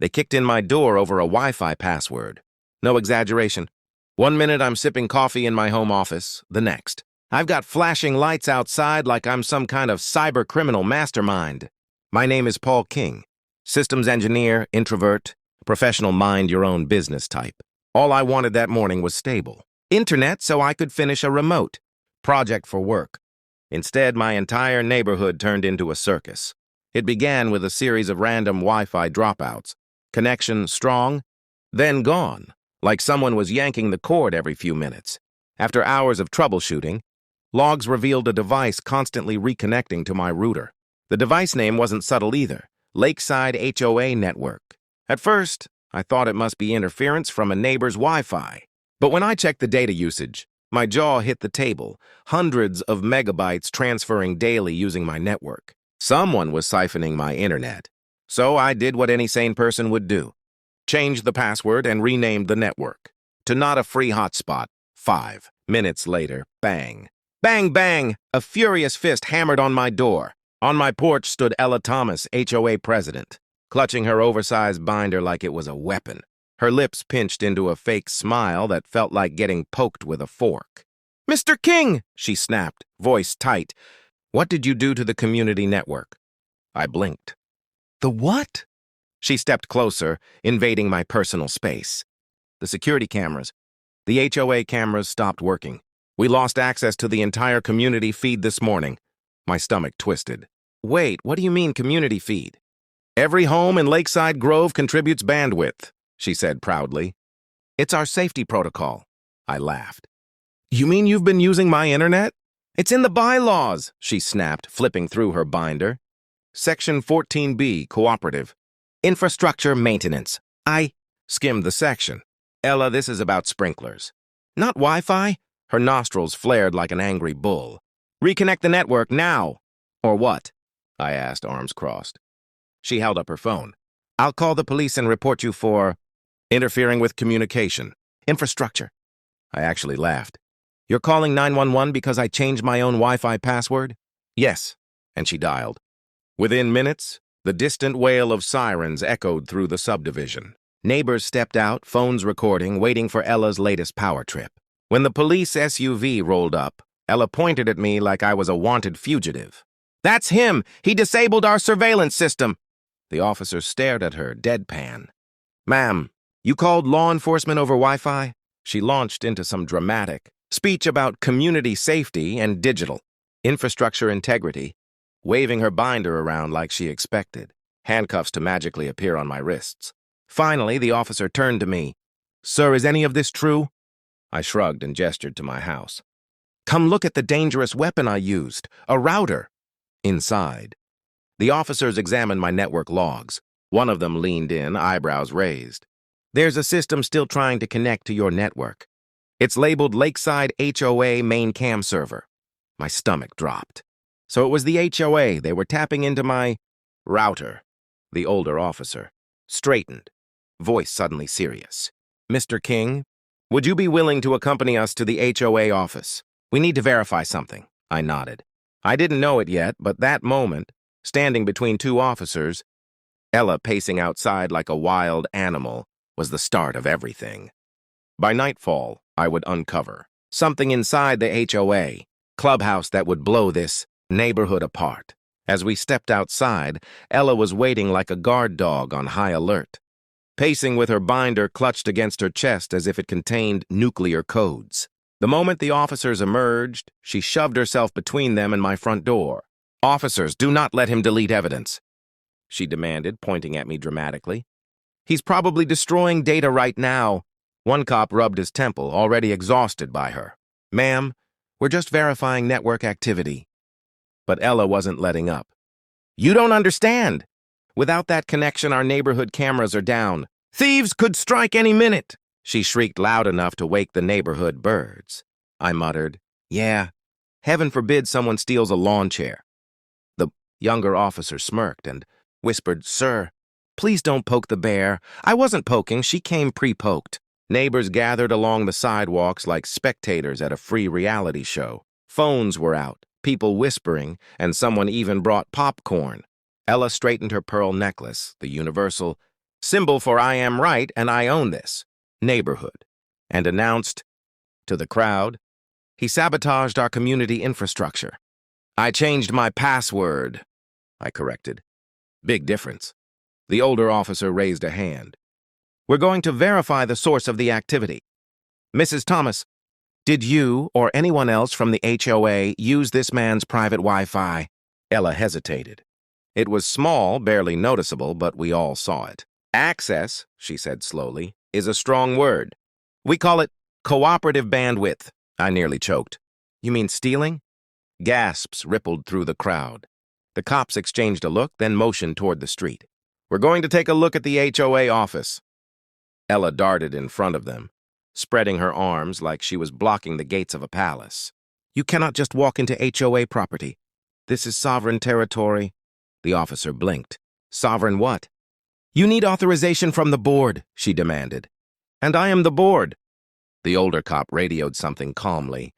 They kicked in my door over a Wi-Fi password. No exaggeration. 1 minute I'm sipping coffee in my home office, the next I've got flashing lights outside like I'm some kind of cyber criminal mastermind. My name is Paul King, systems engineer, introvert, professional mind-your-own-business type. All I wanted that morning was stable internet so I could finish a remote project for work. Instead, my entire neighborhood turned into a circus. It began with a series of random Wi-Fi dropouts. Connection strong, then gone, like someone was yanking the cord every few minutes. After hours of troubleshooting, logs revealed a device constantly reconnecting to my router. The device name wasn't subtle either, Lakeside HOA Network. At first, I thought it must be interference from a neighbor's Wi-Fi. But when I checked the data usage, my jaw hit the table, hundreds of megabytes transferring daily using my network. Someone was siphoning my internet. So I did what any sane person would do. Changed the password and renamed the network to not a free hotspot. 5 minutes later, bang. Bang, bang! A furious fist hammered on my door. On my porch stood Ella Thomas, HOA president, clutching her oversized binder like it was a weapon. Her lips pinched into a fake smile that felt like getting poked with a fork. "Mr. King!" she snapped, voice tight. "What did you do to the community network?" I blinked. "The what?" She stepped closer, invading my personal space. "The security cameras. The HOA cameras stopped working. We lost access to the entire community feed this morning." My stomach twisted. "Wait, what do you mean community feed?" "Every home in Lakeside Grove contributes bandwidth," she said proudly. "It's our safety protocol." I laughed. "You mean you've been using my internet?" "It's in the bylaws," she snapped, flipping through her binder. Section 14B, Cooperative. Infrastructure Maintenance. I skimmed the section. "Ella, this is about sprinklers." "Not Wi-Fi?" Her nostrils flared like an angry bull. "Reconnect the network now." "Or what?" I asked, arms crossed. She held up her phone. "I'll call the police and report you for interfering with communication. Infrastructure." I actually laughed. "You're calling 911 because I changed my own Wi-Fi password?" "Yes," and she dialed. Within minutes, the distant wail of sirens echoed through the subdivision. Neighbors stepped out, phones recording, waiting for Ella's latest power trip. When the police SUV rolled up, Ella pointed at me like I was a wanted fugitive. "That's him! He disabled our surveillance system!" The officer stared at her, deadpan. "Ma'am, you called law enforcement over Wi-Fi?" She launched into some dramatic speech about community safety and digital infrastructure integrity, waving her binder around like she expected, handcuffs to magically appear on my wrists. Finally, the officer turned to me. "Sir, is any of this true?" I shrugged and gestured to my house. "Come look at the dangerous weapon I used, a router." Inside, the officers examined my network logs. One of them leaned in, eyebrows raised. "There's a system still trying to connect to your network. It's labeled Lakeside HOA Main Cam Server." My stomach dropped. So it was the HOA. They were tapping into my router. The older officer straightened, voice suddenly serious. "Mr. King, would you be willing to accompany us to the HOA office? We need to verify something." I nodded. I didn't know it yet, but that moment, standing between two officers, Ella pacing outside like a wild animal, was the start of everything. By nightfall, I would uncover something inside the HOA clubhouse that would blow this neighborhood apart. As we stepped outside, Ella was waiting like a guard dog on high alert, pacing with her binder clutched against her chest as if it contained nuclear codes. The moment the officers emerged, she shoved herself between them and my front door. "Officers, do not let him delete evidence," she demanded, pointing at me dramatically. "He's probably destroying data right now." One cop rubbed his temple, already exhausted by her. "Ma'am, we're just verifying network activity." But Ella wasn't letting up. "You don't understand. Without that connection, our neighborhood cameras are down. Thieves could strike any minute." She shrieked loud enough to wake the neighborhood birds. I muttered, "Yeah, heaven forbid someone steals a lawn chair." The younger officer smirked and whispered, "Sir, please don't poke the bear." I wasn't poking, she came pre-poked. Neighbors gathered along the sidewalks like spectators at a free reality show. Phones were out, people whispering, and someone even brought popcorn. Ella straightened her pearl necklace, the universal symbol for I am right and I own this neighborhood, and announced to the crowd, he sabotaged our community infrastructure. I changed my password, I corrected. Big difference. The older officer raised a hand. We're going to verify the source of the activity. Mrs. Thomas, did you or anyone else from the HOA use this man's private Wi-Fi? Ella hesitated. It was small, barely noticeable, but we all saw it. Access, she said slowly, is a strong word. We call it cooperative bandwidth. I nearly choked. You mean stealing? Gasps rippled through the crowd. The cops exchanged a look, then motioned toward the street. We're going to take a look at the HOA office. Ella darted in front of them, spreading her arms like she was blocking the gates of a palace. You cannot just walk into HOA property. This is sovereign territory. The officer blinked. Sovereign what? You need authorization from the board, she demanded. And I am the board. The older cop radioed something calmly,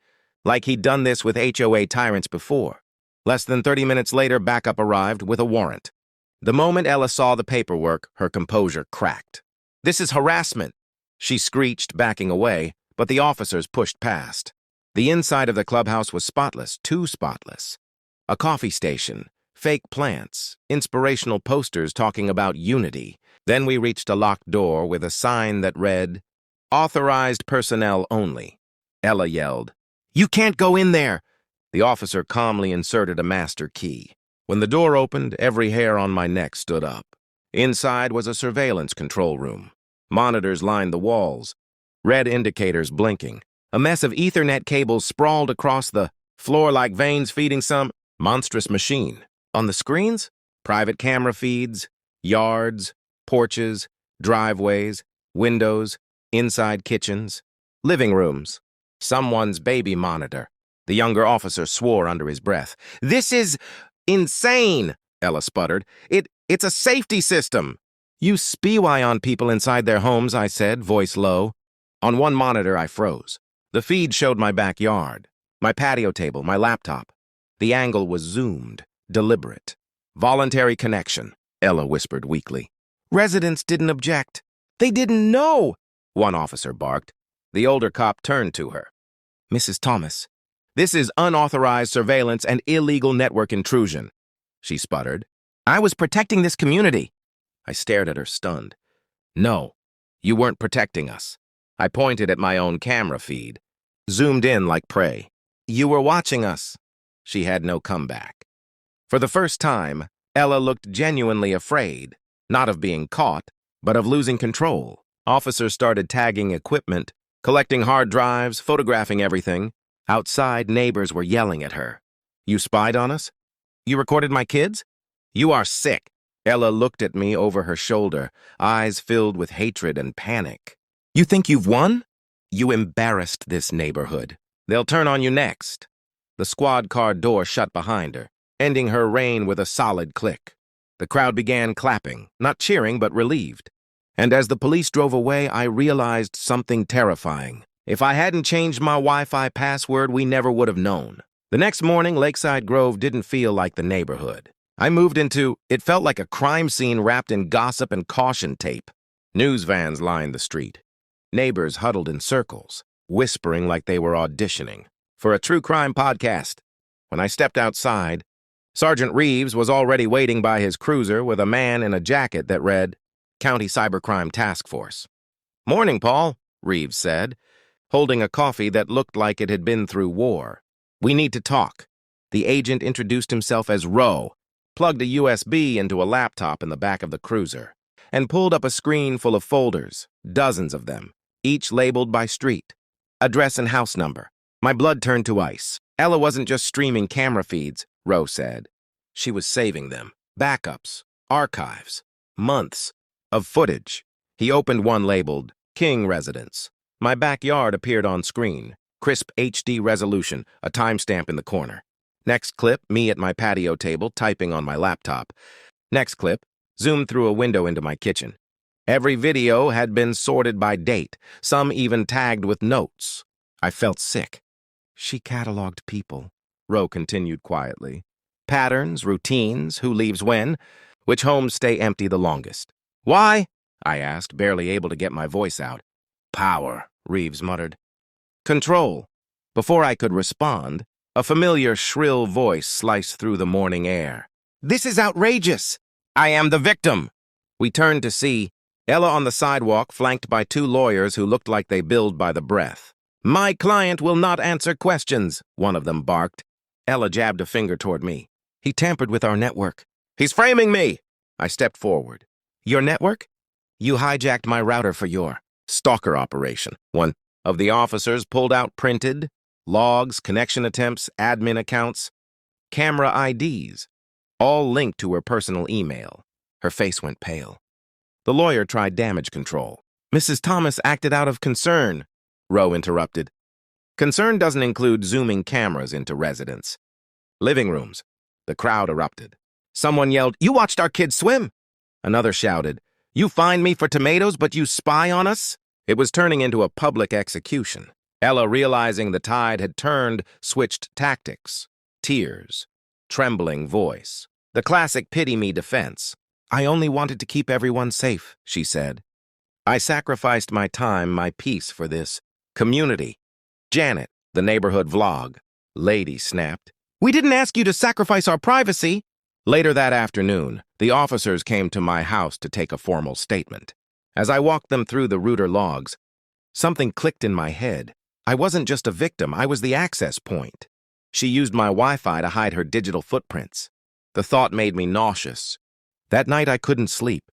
like he'd done this with HOA tyrants before. Less than 30 minutes later, backup arrived with a warrant. The moment Ella saw the paperwork, her composure cracked. This is harassment, she screeched, backing away, but the officers pushed past. The inside of the clubhouse was spotless, too spotless. A coffee station, fake plants, inspirational posters talking about unity. Then we reached a locked door with a sign that read, Authorized personnel only. Ella yelled, You can't go in there! The officer calmly inserted a master key. When the door opened, every hair on my neck stood up. Inside was a surveillance control room. Monitors lined the walls, red indicators blinking. A mess of Ethernet cables sprawled across the floor like veins feeding some monstrous machine. On the screens, private camera feeds, yards, porches, driveways, windows, inside kitchens, living rooms, someone's baby monitor. The younger officer swore under his breath. This is insane, Ella sputtered. It's a safety system. You spy on people inside their homes, I said, voice low. On one monitor, I froze. The feed showed my backyard, my patio table, my laptop. The angle was zoomed, deliberate. Voluntary connection, Ella whispered weakly. Residents didn't object. They didn't know, one officer barked. The older cop turned to her. Mrs. Thomas, this is unauthorized surveillance and illegal network intrusion, she sputtered. I was protecting this community. I stared at her, stunned. No, you weren't protecting us. I pointed at my own camera feed, zoomed in like prey. You were watching us. She had no comeback. For the first time, Ella looked genuinely afraid, not of being caught, but of losing control. Officers started tagging equipment, collecting hard drives, photographing everything. Outside, neighbors were yelling at her. You spied on us? You recorded my kids? You are sick. Ella looked at me over her shoulder, eyes filled with hatred and panic. You think you've won? You embarrassed this neighborhood. They'll turn on you next. The squad car door shut behind her, ending her reign with a solid click. The crowd began clapping, not cheering but relieved. And as the police drove away, I realized something terrifying. If I hadn't changed my Wi-Fi password, we never would have known. The next morning, Lakeside Grove didn't feel like the neighborhood. I moved into, it felt like a crime scene wrapped in gossip and caution tape. News vans lined the street. Neighbors huddled in circles, whispering like they were auditioning for a true crime podcast. When I stepped outside, Sergeant Reeves was already waiting by his cruiser with a man in a jacket that read, County Cybercrime Task Force. Morning, Paul, Reeves said, holding a coffee that looked like it had been through war. We need to talk. The agent introduced himself as Roe, plugged a USB into a laptop in the back of the cruiser, and pulled up a screen full of folders, dozens of them, each labeled by street, address and house number. My blood turned to ice. Ella wasn't just streaming camera feeds, Roe said. She was saving them. Backups, archives, months of footage. He opened one labeled King Residence. My backyard appeared on screen, crisp HD resolution, a timestamp in the corner. Next clip, me at my patio table typing on my laptop. Next clip, zoomed through a window into my kitchen. Every video had been sorted by date, some even tagged with notes. I felt sick. She cataloged people, Roe continued quietly. Patterns, routines, who leaves when, which homes stay empty the longest. Why? I asked, barely able to get my voice out. Power, Reeves muttered. Control. Before I could respond, a familiar shrill voice sliced through the morning air. This is outrageous! I am the victim! We turned to see Ella on the sidewalk, flanked by two lawyers who looked like they billed by the breath. My client will not answer questions, one of them barked. Ella jabbed a finger toward me. He tampered with our network. He's framing me! I stepped forward. Your network? You hijacked my router for your stalker operation. One of the officers pulled out printed logs, connection attempts, admin accounts, camera IDs, all linked to her personal email. Her face went pale. The lawyer tried damage control. Mrs. Thomas acted out of concern, Rowe interrupted. Concern doesn't include zooming cameras into residents. Living rooms. The crowd erupted. Someone yelled, You watched our kids swim! Another shouted, You find me for tomatoes, but you spy on us? It was turning into a public execution. Ella, realizing the tide had turned, switched tactics. Tears. Trembling voice. The classic pity-me defense. I only wanted to keep everyone safe, she said. I sacrificed my time, my peace for this community. Janet, the neighborhood vlog. Lady snapped. We didn't ask you to sacrifice our privacy. Later that afternoon, the officers came to my house to take a formal statement. As I walked them through the router logs, something clicked in my head. I wasn't just a victim, I was the access point. She used my Wi-Fi to hide her digital footprints. The thought made me nauseous. That night I couldn't sleep.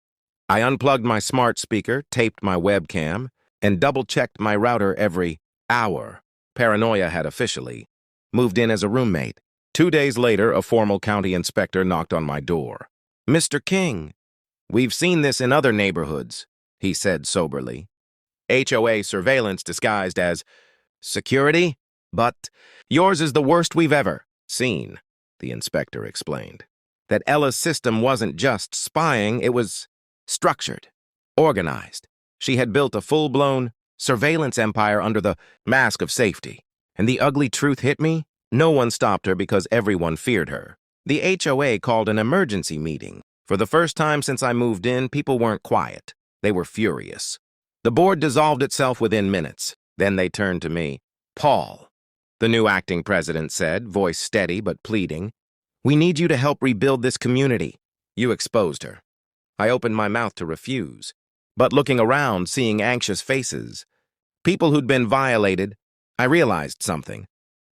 I unplugged my smart speaker, taped my webcam, and double-checked my router every hour. Paranoia had officially moved in as a roommate. 2 days later, a formal county inspector knocked on my door. Mr. King, we've seen this in other neighborhoods, he said soberly. HOA surveillance disguised as security, but yours is the worst we've ever seen, the inspector explained. That Ella's system wasn't just spying, it was structured, organized. She had built a full-blown surveillance empire under the mask of safety. And the ugly truth hit me. No one stopped her because everyone feared her. The HOA called an emergency meeting. For the first time since I moved in, people weren't quiet. They were furious. The board dissolved itself within minutes. Then they turned to me. Paul, the new acting president said, voice steady but pleading, we need you to help rebuild this community. You exposed her. I opened my mouth to refuse. But looking around, seeing anxious faces, people who'd been violated, I realized something.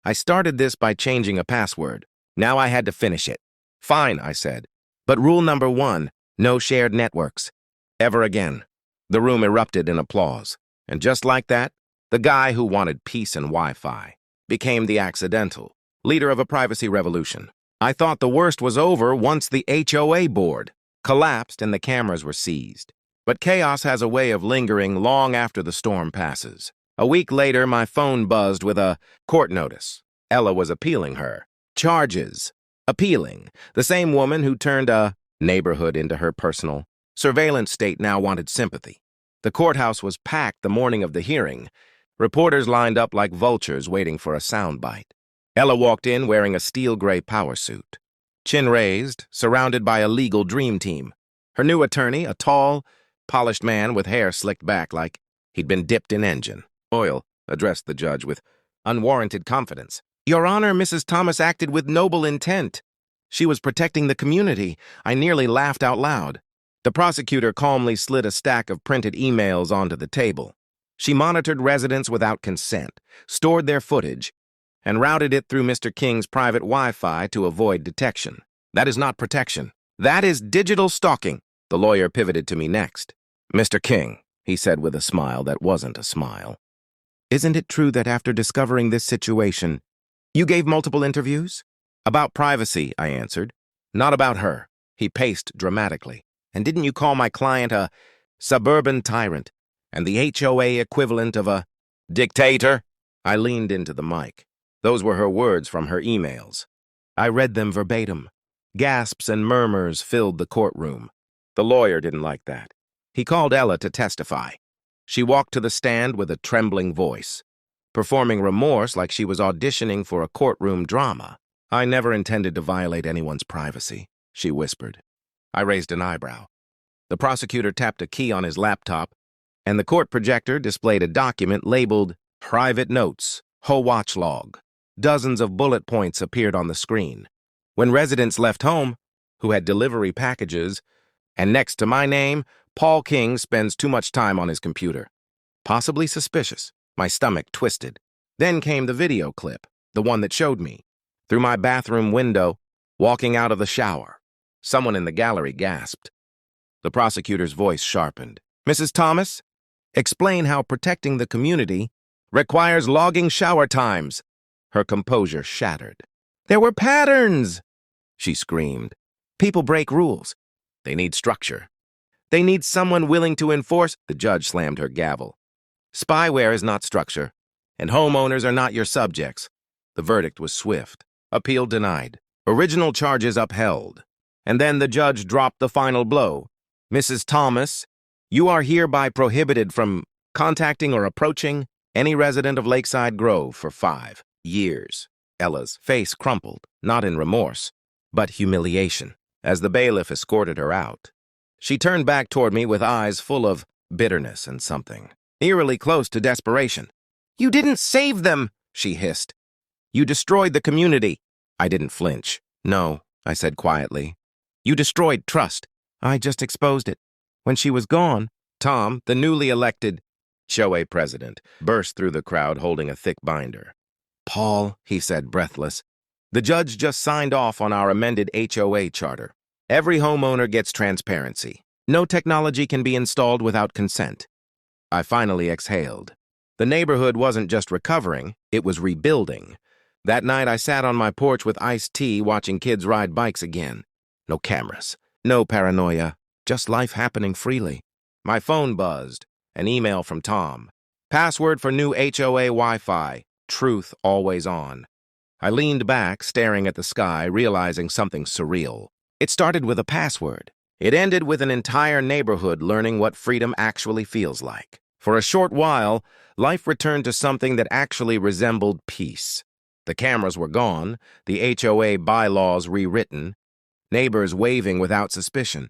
I started this by changing a password. Now I had to finish it. Fine, I said. But rule number 1, no shared networks. Ever again. The room erupted in applause. And just like that, the guy who wanted peace and Wi-Fi became the accidental leader of a privacy revolution. I thought the worst was over once the HOA board collapsed and the cameras were seized. But chaos has a way of lingering long after the storm passes. A week later, my phone buzzed with a court notice. Ella was appealing her charges. Appealing. The same woman who turned a neighborhood into her personal surveillance state now wanted sympathy. The courthouse was packed the morning of the hearing. Reporters lined up like vultures waiting for a soundbite. Ella walked in wearing a steel gray power suit. Chin raised, surrounded by a legal dream team. Her new attorney, a tall, polished man with hair slicked back like he'd been dipped in engine oil, addressed the judge with unwarranted confidence. Your Honor, Mrs. Thomas acted with noble intent. She was protecting the community. I nearly laughed out loud. The prosecutor calmly slid a stack of printed emails onto the table. She monitored residents without consent, stored their footage, and routed it through Mr. King's private Wi-Fi to avoid detection. That is not protection. That is digital stalking. The lawyer pivoted to me next. Mr. King, he said with a smile that wasn't a smile. Isn't it true that after discovering this situation, you gave multiple interviews? About privacy, I answered. Not about her. He paced dramatically. And didn't you call my client a suburban tyrant and the HOA equivalent of a dictator? I leaned into the mic. Those were her words from her emails. I read them verbatim. Gasps and murmurs filled the courtroom. The lawyer didn't like that. He called Ella to testify. She walked to the stand with a trembling voice, performing remorse like she was auditioning for a courtroom drama. I never intended to violate anyone's privacy, she whispered. I raised an eyebrow. The prosecutor tapped a key on his laptop, and the court projector displayed a document labeled Private Notes, HOA Watch Log. Dozens of bullet points appeared on the screen. When residents left home, who had delivery packages, and next to my name, Paul King spends too much time on his computer. Possibly suspicious. My stomach twisted. Then came the video clip, the one that showed me, through my bathroom window, walking out of the shower. Someone in the gallery gasped. The prosecutor's voice sharpened. "Mrs. Thomas, explain how protecting the community requires logging shower times." Her composure shattered. "There were patterns," she screamed. "People break rules. They need structure. They need someone willing to enforce." The judge slammed her gavel. "Spyware is not structure, and homeowners are not your subjects." The verdict was swift. Appeal denied. Original charges upheld. And then the judge dropped the final blow. "Mrs. Thomas, you are hereby prohibited from contacting or approaching any resident of Lakeside Grove for 5 years. Ella's face crumpled, not in remorse, but humiliation, as the bailiff escorted her out. She turned back toward me with eyes full of bitterness and something eerily close to desperation. "You didn't save them," she hissed. "You destroyed the community." I didn't flinch. "No," I said quietly. "You destroyed trust. I just exposed it." When she was gone, Tom, the newly elected HOA president, burst through the crowd holding a thick binder. "Paul," he said, breathless, "the judge just signed off on our amended HOA charter. Every homeowner gets transparency. No technology can be installed without consent." I finally exhaled. The neighborhood wasn't just recovering, it was rebuilding. That night I sat on my porch with iced tea watching kids ride bikes again. No cameras, no paranoia, just life happening freely. My phone buzzed. An email from Tom. "Password for new HOA Wi-Fi. Truth always on." I leaned back, staring at the sky, realizing something surreal. It started with a password. It ended with an entire neighborhood learning what freedom actually feels like. For a short while, life returned to something that actually resembled peace. The cameras were gone, the HOA bylaws rewritten, neighbors waving without suspicion.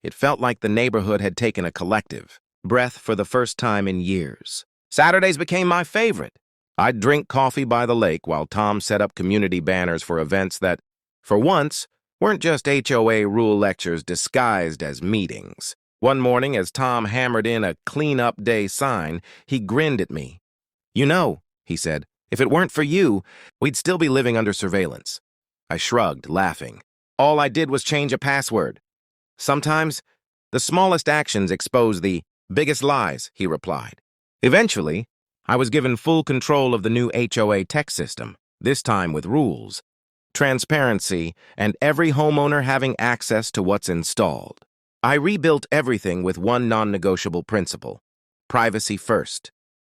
It felt like the neighborhood had taken a collective breath for the first time in years. Saturdays became my favorite. I'd drink coffee by the lake while Tom set up community banners for events that, for once, weren't just HOA rule lectures disguised as meetings. One morning, as Tom hammered in a clean-up day sign, he grinned at me. "You know," he said, "if it weren't for you, we'd still be living under surveillance." I shrugged, laughing. "All I did was change a password." "Sometimes, the smallest actions expose the biggest lies," he replied. Eventually, I was given full control of the new HOA tech system, this time with rules, transparency, and every homeowner having access to what's installed. I rebuilt everything with one non-negotiable principle: privacy first.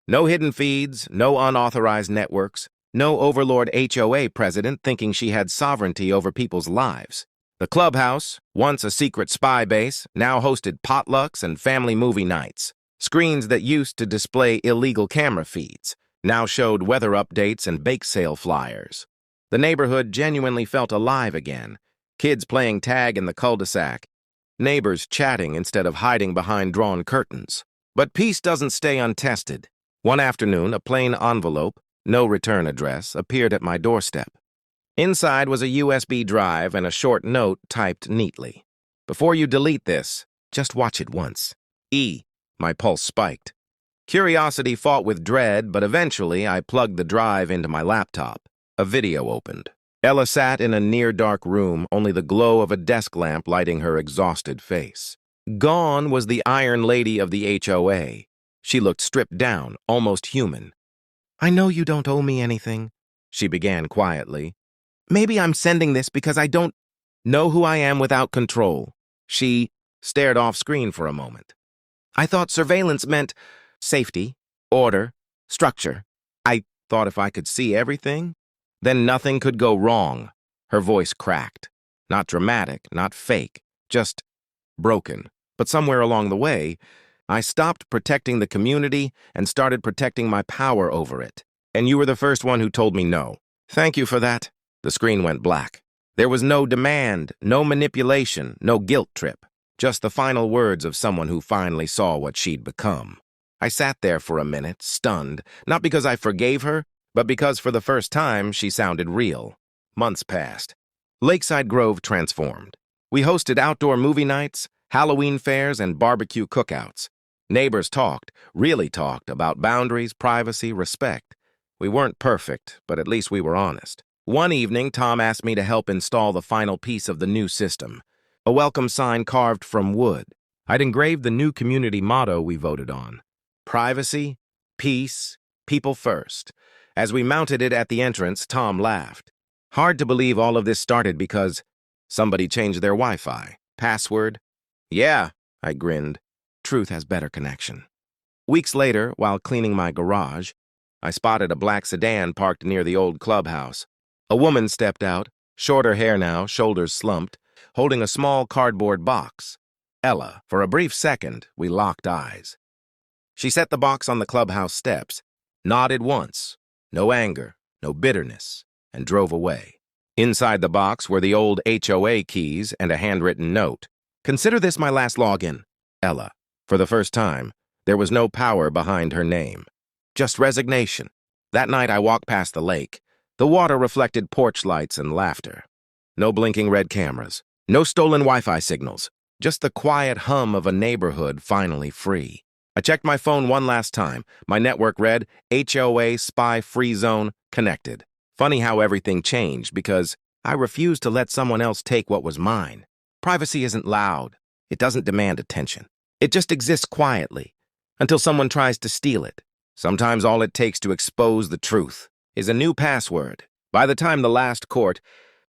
No hidden feeds, no unauthorized networks, no overlord HOA president thinking she had sovereignty over people's lives. The clubhouse, once a secret spy base, now hosted potlucks and family movie nights. Screens that used to display illegal camera feeds now showed weather updates and bake sale flyers. The neighborhood genuinely felt alive again. Kids playing tag in the cul-de-sac, neighbors chatting instead of hiding behind drawn curtains. But peace doesn't stay untested. One afternoon, a plain envelope, no return address, appeared at my doorstep. Inside was a USB drive and a short note typed neatly. "Before you delete this, just watch it once. E." My pulse spiked. Curiosity fought with dread, but eventually I plugged the drive into my laptop. A video opened. Ella sat in a near-dark room, only the glow of a desk lamp lighting her exhausted face. Gone was the Iron Lady of the HOA. She looked stripped down, almost human. "I know you don't owe me anything," she began quietly. "Maybe I'm sending this because I don't know who I am without control." She stared off screen for a moment. "I thought surveillance meant safety, order, structure. I thought if I could see everything, then nothing could go wrong." Her voice cracked. Not dramatic, not fake, just broken. But somewhere along the way, I stopped protecting the community and started protecting my power over it. "And you were the first one who told me no. Thank you for that." The screen went black. There was no demand, no manipulation, no guilt trip. just the final words of someone who finally saw what she'd become. I sat there for a minute, stunned, not because I forgave her, but because for the first time she sounded real. Months passed. Lakeside Grove transformed. We hosted outdoor movie nights, Halloween fairs, and barbecue cookouts. Neighbors talked, really talked, about boundaries, privacy, respect. We weren't perfect, but at least we were honest. One evening, Tom asked me to help install the final piece of the new system, a welcome sign carved from wood. I'd engraved the new community motto we voted on: privacy, peace, people first. As we mounted it at the entrance, Tom laughed. Hard to believe all of this started because somebody changed their Wi-Fi password. Yeah, I grinned. Truth has better connection. Weeks later, while cleaning my garage, I spotted a black sedan parked near the old clubhouse. A woman stepped out, shorter hair now, shoulders slumped, holding a small cardboard box. Ella. For a brief second, we locked eyes. She set the box on the clubhouse steps, nodded once, no anger, no bitterness, and drove away. Inside the box were the old HOA keys and a handwritten note. Consider this my last login, Ella. For the first time, there was no power behind her name, just resignation. That night I walked past the lake. The water reflected porch lights and laughter. No blinking red cameras, no stolen Wi-Fi signals, just the quiet hum of a neighborhood finally free. I checked my phone one last time. My network read, HOA Spy Free Zone connected. Funny how everything changed because I refused to let someone else take what was mine. Privacy isn't loud. It doesn't demand attention. It just exists quietly until someone tries to steal it. Sometimes all it takes to expose the truth is a new password. By the time the last court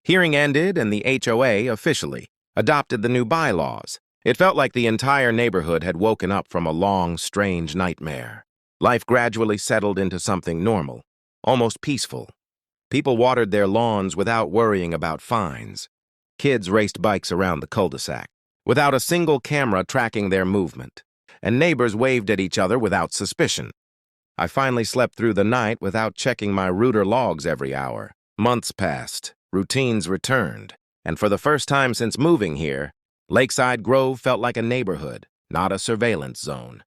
hearing ended and the HOA officially adopted the new bylaws, it felt like the entire neighborhood had woken up from a long, strange nightmare. Life gradually settled into something normal, almost peaceful. People watered their lawns without worrying about fines. Kids raced bikes around the cul-de-sac without a single camera tracking their movement, and neighbors waved at each other without suspicion. I finally slept through the night without checking my router logs every hour. Months passed, routines returned, and for the first time since moving here, Lakeside Grove felt like a neighborhood, not a surveillance zone.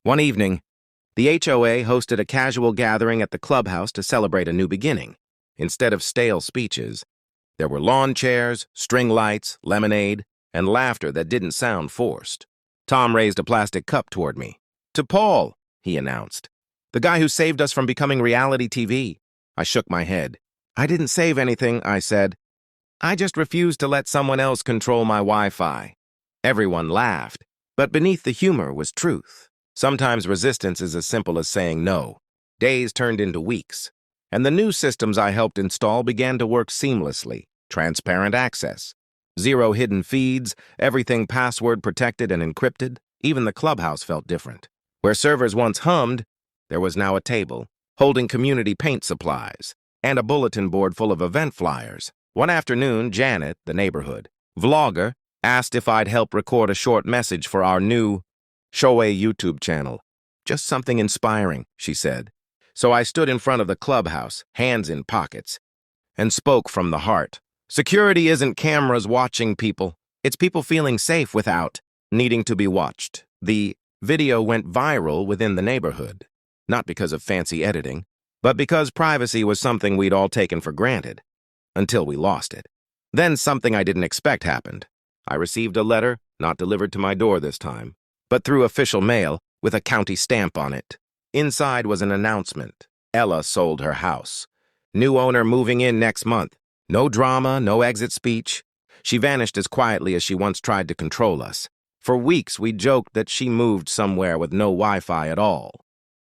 One evening, the HOA hosted a casual gathering at the clubhouse to celebrate a new beginning. Instead of stale speeches, there were lawn chairs, string lights, lemonade, and laughter that didn't sound forced. Tom raised a plastic cup toward me. "To Paul," he announced. "The guy who saved us from becoming reality TV." I shook my head. "I didn't save anything," I said. "I just refused to let someone else control my Wi-Fi." Everyone laughed, but beneath the humor was truth. Sometimes resistance is as simple as saying no. Days turned into weeks, and the new systems I helped install began to work seamlessly. Transparent access, zero hidden feeds, everything password protected and encrypted. Even the clubhouse felt different. Where servers once hummed, there was now a table, holding community paint supplies, and a bulletin board full of event flyers. One afternoon, Janet, the neighborhood vlogger, asked if I'd help record a short message for our new HOA YouTube channel. "Just something inspiring," she said. So I stood in front of the clubhouse, hands in pockets, and spoke from the heart. Security isn't cameras watching people. It's people feeling safe without needing to be watched. The video went viral within the neighborhood, not because of fancy editing, but because privacy was something we'd all taken for granted, until we lost it. Then something I didn't expect happened. I received a letter, not delivered to my door this time, but through official mail with a county stamp on it. Inside was an announcement. Ella sold her house. New owner moving in next month. No drama, no exit speech. She vanished as quietly as she once tried to control us. For weeks, we joked that she moved somewhere with no Wi-Fi at all.